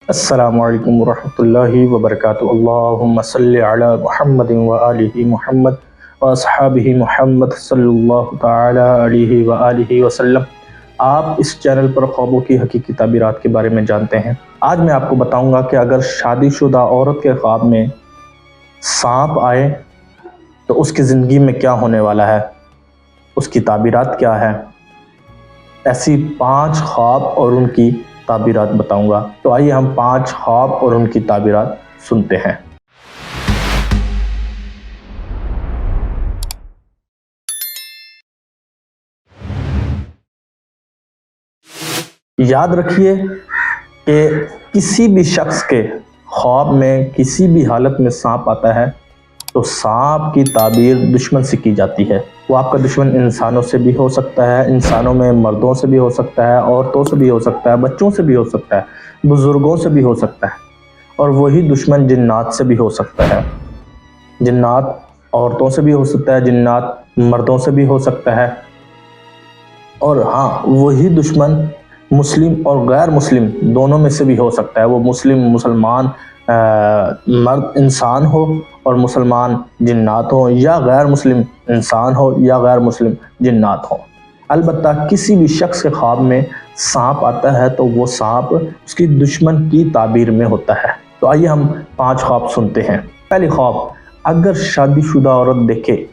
السلام علیکم ورحمۃ اللہ وبرکاتہ۔ اللہم صلی علی محمد وآلہ محمد واصحابہ محمد صلی اللہ تعالی علیہ وآلہ وسلم۔ آپ اس چینل پر خوابوں کی حقیقی تعبیرات کے بارے میں جانتے ہیں۔ آج میں آپ کو بتاؤں گا کہ اگر شادی شدہ عورت کے خواب میں سانپ آئے تو اس کی زندگی میں کیا ہونے والا ہے، اس کی تعبیرات کیا ہے۔ ایسی 5 خواب اور ان کی تعبیرات بتاؤں گا۔ تو آئیے ہم 5 خواب اور ان کی تعبیرات سنتے ہیں۔ یاد رکھیے کہ کسی بھی شخص کے خواب میں کسی بھی حالت میں سانپ آتا ہے تو سانپ کی تعبیر دشمن سے کی جاتی ہے۔ وہ آپ کا دشمن انسانوں سے بھی ہو سکتا ہے، انسانوں میں مردوں سے بھی ہو سکتا ہے، عورتوں سے بھی ہو سکتا ہے، بچوں سے بھی ہو سکتا ہے، بزرگوں سے بھی ہو سکتا ہے، اور وہی دشمن جنات سے بھی ہو سکتا ہے۔ جنات عورتوں سے بھی ہو سکتا ہے، جنات مردوں سے بھی ہو سکتا ہے، اور ہاں وہی دشمن مسلم اور غیر مسلم دونوں میں سے بھی ہو سکتا ہے۔ وہ مسلمان مرد انسان ہو اور مسلمان جنات ہوں، یا غیر مسلم انسان ہو یا غیر مسلم جنات ہوں۔ البتہ کسی بھی شخص کے خواب میں سانپ آتا ہے تو وہ سانپ اس کی دشمن کی تعبیر میں ہوتا ہے۔ تو آئیے ہم 5 خواب سنتے ہیں۔ پہلی خواب، اگر شادی شدہ عورت دیکھے،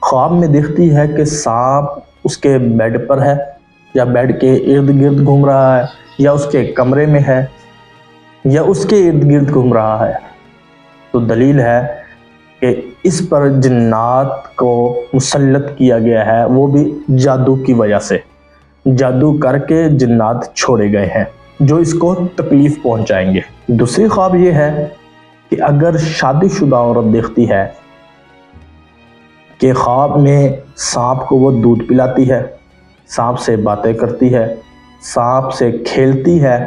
خواب میں دیکھتی ہے کہ سانپ اس کے بیڈ پر ہے، یا بیڈ کے ارد گرد گھوم رہا ہے، یا اس کے کمرے میں ہے، یا اس کے ارد گرد گھوم رہا ہے، تو دلیل ہے کہ اس پر جنات کو مسلط کیا گیا ہے، وہ بھی جادو کی وجہ سے۔ جادو کر کے جنات چھوڑے گئے ہیں جو اس کو تکلیف پہنچائیں گے۔ دوسری خواب یہ ہے کہ اگر شادی شدہ عورت دیکھتی ہے کہ خواب میں سانپ کو وہ دودھ پلاتی ہے، سانپ سے باتیں کرتی ہے، سانپ سے کھیلتی ہے،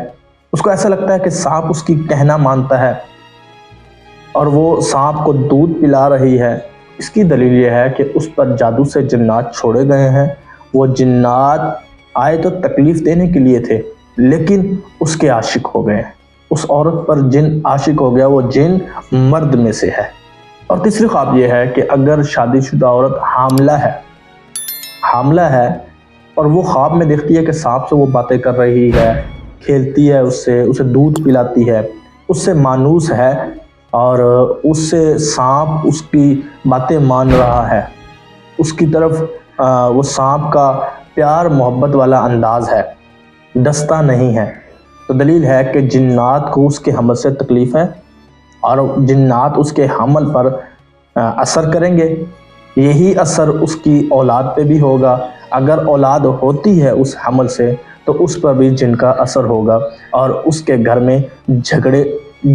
اس کو ایسا لگتا ہے کہ سانپ اس کی کہنا مانتا ہے اور وہ سانپ کو دودھ پلا رہی ہے، اس کی دلیل یہ ہے کہ اس پر جادو سے جنات چھوڑے گئے ہیں۔ وہ جنات آئے تو تکلیف دینے کے لیے تھے، لیکن اس کے عاشق ہو گئے ہیں۔ اس عورت پر جن عاشق ہو گیا، وہ جن مرد میں سے ہے۔ اور تیسری خواب یہ ہے کہ اگر شادی شدہ عورت حاملہ ہے اور وہ خواب میں دیکھتی ہے کہ سانپ سے وہ باتیں کر رہی ہے، کھیلتی ہے، اسے دودھ پلاتی ہے، اس سے مانوس ہے، اور اس سے سانپ اس کی باتیں مان رہا ہے، اس کی طرف وہ سانپ کا پیار محبت والا انداز ہے، ڈستا نہیں ہے، تو دلیل ہے کہ جنات کو اس کے حمل سے تکلیف ہے اور جنات اس کے حمل پر اثر کریں گے۔ یہی اثر اس کی اولاد پہ بھی ہوگا۔ اگر اولاد ہوتی ہے اس حمل سے تو اس پر بھی جن کا اثر ہوگا، اور اس کے گھر میں جھگڑے،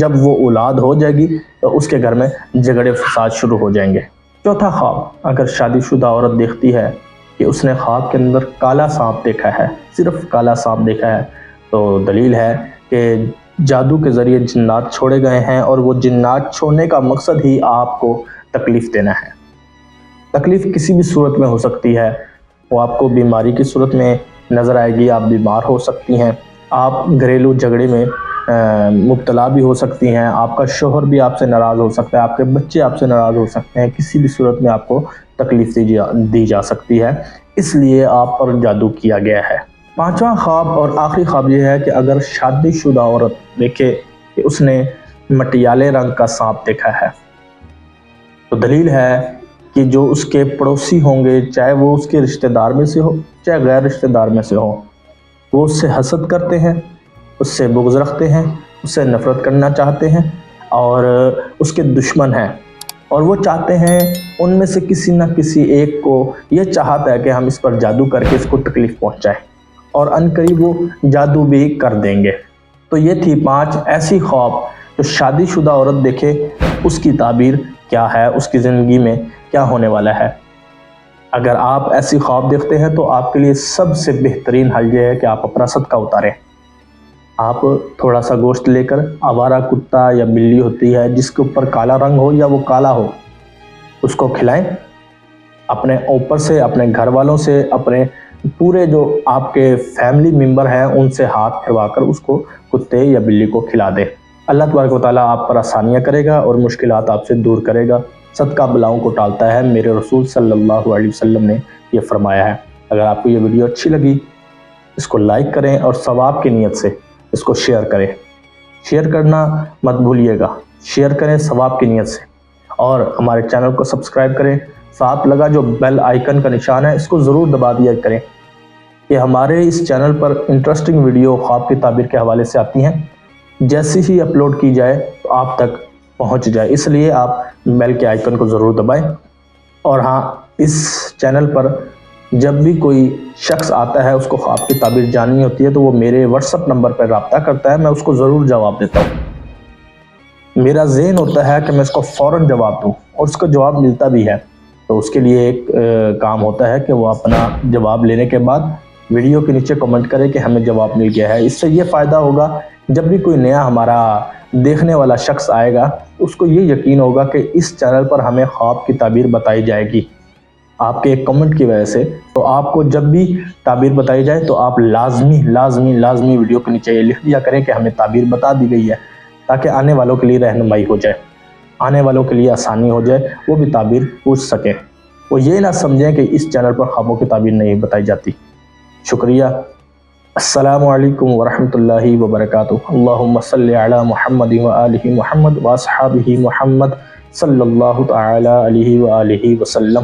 جب وہ اولاد ہو جائے گی تو اس کے گھر میں جھگڑے فساد شروع ہو جائیں گے۔ چوتھا خواب، اگر شادی شدہ عورت دیکھتی ہے کہ اس نے خواب کے اندر کالا سانپ دیکھا ہے، صرف کالا سانپ دیکھا ہے، تو دلیل ہے کہ جادو کے ذریعے جنات چھوڑے گئے ہیں، اور وہ جنات چھوڑنے کا مقصد ہی آپ کو تکلیف دینا ہے۔ تکلیف کسی بھی صورت میں ہو سکتی ہے، وہ آپ کو بیماری کی صورت میں نظر آئے گی، آپ بیمار ہو سکتی ہیں، آپ گھریلو جھگڑے میں مبتلا بھی ہو سکتی ہیں، آپ کا شوہر بھی آپ سے ناراض ہو سکتا ہے، آپ کے بچے آپ سے ناراض ہو سکتے ہیں، کسی بھی صورت میں آپ کو تکلیف دی جا سکتی ہے، اس لیے آپ پر جادو کیا گیا ہے۔ 5واں خواب اور آخری خواب یہ ہے کہ اگر شادی شدہ عورت دیکھے کہ اس نے مٹیالے رنگ کا سانپ دیکھا ہے، تو دلیل ہے کہ جو اس کے پڑوسی ہوں گے، چاہے وہ اس کے رشتہ دار میں سے ہو چاہے غیر رشتہ دار میں سے ہو، وہ اس سے حسد کرتے ہیں، اس سے بغض رکھتے ہیں، اس سے نفرت کرنا چاہتے ہیں، اور اس کے دشمن ہیں، اور وہ چاہتے ہیں ان میں سے کسی نہ کسی ایک کو یہ چاہتا ہے کہ ہم اس پر جادو کر کے اس کو تکلیف پہنچائیں، اور عنقریب وہ جادو بھی کر دیں گے۔ تو یہ تھی 5 ایسی خواب جو شادی شدہ عورت دیکھے، اس کی تعبیر کیا ہے، اس کی زندگی میں کیا ہونے والا ہے۔ اگر آپ ایسی خواب دیکھتے ہیں تو آپ کے لیے سب سے بہترین حل یہ ہے کہ آپ اپنا صدقہ اتاریں۔ آپ تھوڑا سا گوشت لے کر، آوارہ کتا یا بلی ہوتی ہے جس کے اوپر کالا رنگ ہو یا وہ کالا ہو، اس کو کھلائیں، اپنے اوپر سے، اپنے گھر والوں سے، اپنے پورے جو آپ کے فیملی ممبر ہیں ان سے ہاتھ پھروا کر اس کو کتے یا بلی کو کھلا دے۔ اللہ تبارک و تعالیٰ آپ پر آسانیاں کرے گا اور مشکلات آپ سے دور کرے گا۔ صدقہ بلاؤں کو ٹالتا ہے، میرے رسول صلی اللہ علیہ وسلم نے یہ فرمایا ہے۔ اگر آپ کو یہ ویڈیو اچھی لگی اس کو لائک کریں اور ثواب کی نیت سے اس کو شیئر کریں۔ شیئر کرنا مت بھولیے گا، شیئر کریں ثواب کی نیت سے، اور ہمارے چینل کو سبسکرائب کریں۔ ساتھ لگا جو بیل آئیکن کا نشان ہے اس کو ضرور دبا دیا کریں کہ ہمارے اس چینل پر انٹرسٹنگ ویڈیو خواب کی تعبیر کے حوالے سے آتی ہیں، جیسی ہی اپلوڈ کی جائے تو آپ تک پہنچ جائے، اس لیے آپ بیل کے آئیکن کو ضرور دبائیں۔ اور ہاں، اس چینل پر جب بھی کوئی شخص آتا ہے اس کو خواب کی تعبیر جاننی ہوتی ہے تو وہ میرے واٹس ایپ نمبر پر رابطہ کرتا ہے، میں اس کو ضرور جواب دیتا ہوں۔ میرا ذہن ہوتا ہے کہ میں اس کو فوراً جواب دوں، اور اس کو جواب ملتا بھی ہے۔ تو اس کے لیے ایک کام ہوتا ہے کہ وہ اپنا جواب لینے کے بعد ویڈیو کے نیچے کمنٹ کرے کہ ہمیں جواب مل گیا ہے۔ اس سے یہ فائدہ ہوگا، جب بھی کوئی نیا ہمارا دیکھنے والا شخص آئے گا اس کو یہ یقین ہوگا کہ اس چینل پر ہمیں خواب کی تعبیر بتائی جائے گی آپ کے ایک کمنٹ کی وجہ سے۔ تو آپ کو جب بھی تعبیر بتائی جائے تو آپ لازمی لازمی لازمی ویڈیو کے نیچے یہ لکھ دیا کریں کہ ہمیں تعبیر بتا دی گئی ہے، تاکہ آنے والوں کے لیے رہنمائی ہو جائے، آنے والوں کے لیے آسانی ہو جائے، وہ بھی تعبیر پوچھ سکیں، وہ یہ نہ سمجھیں کہ اس چینل پر خوابوں کی تعبیر نہیں بتائی جاتی۔ شکریہ۔ السلام علیکم ورحمۃ اللہ وبرکاتہ۔ اللہم صلی علی محمد وآلہ محمد واصحابہ محمد صلی اللہ تعالی علیہ وآلہ وسلم۔